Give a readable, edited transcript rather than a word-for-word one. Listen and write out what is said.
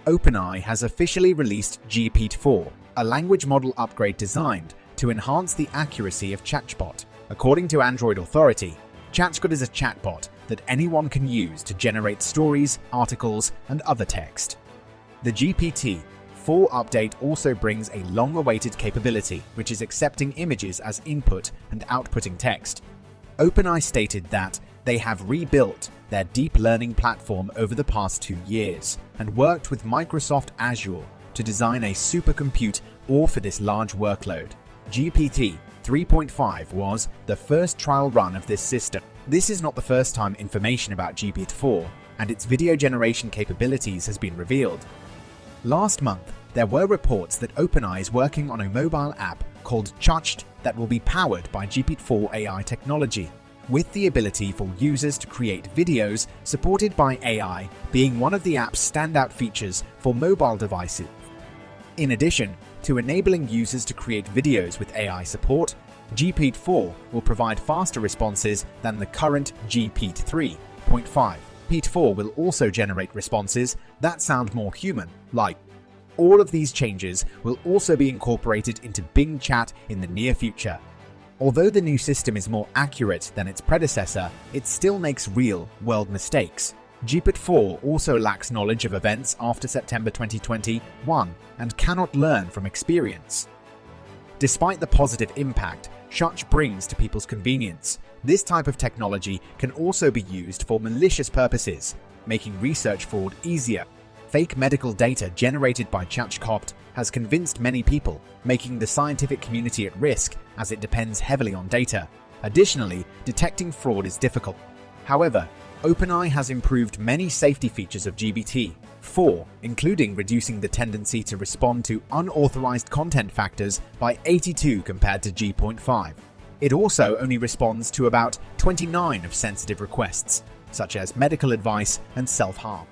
OpenAI has officially released GPT-4, a language model upgrade designed to enhance the accuracy of ChatBot. According to Android Authority, ChatBot is a chatbot that anyone can use to generate stories, articles, and other text. The GPT-4 update also brings a long-awaited capability, which is accepting images as input and outputting text. OpenAI stated that they have rebuilt their deep learning platform over the past 2 years and worked with Microsoft Azure to design a supercomputer for this large workload. GPT 3.5 was the first trial run of this system. This is not the first time information about GPT-4 and its video generation capabilities has been revealed. Last month, there were reports that OpenAI is working on a mobile app called ChatBot that will be powered by GPT-4 AI technology, with the ability for users to create videos supported by AI being one of the app's standout features for mobile devices. In addition to enabling users to create videos with AI support, GPT-4 will provide faster responses than the current GPT 3.5. GPT-4 will also generate responses that sound more human-like. All of these changes will also be incorporated into Bing Chat in the near future. Although the new system is more accurate than its predecessor, it still makes real-world mistakes. GPT-4 also lacks knowledge of events after September 2021 and cannot learn from experience. Despite the positive impact ChatBot brings to people's convenience, this type of technology can also be used for malicious purposes, making research fraud easier. Fake medical data generated by ChatBot has convinced many people, making the scientific community at risk as it depends heavily on data. Additionally, detecting fraud is difficult. However, OpenAI has improved many safety features of GPT-4, including reducing the tendency to respond to unauthorized content factors by 82 compared to GPT-5. It also only responds to about 29 of sensitive requests, such as medical advice and self-harm.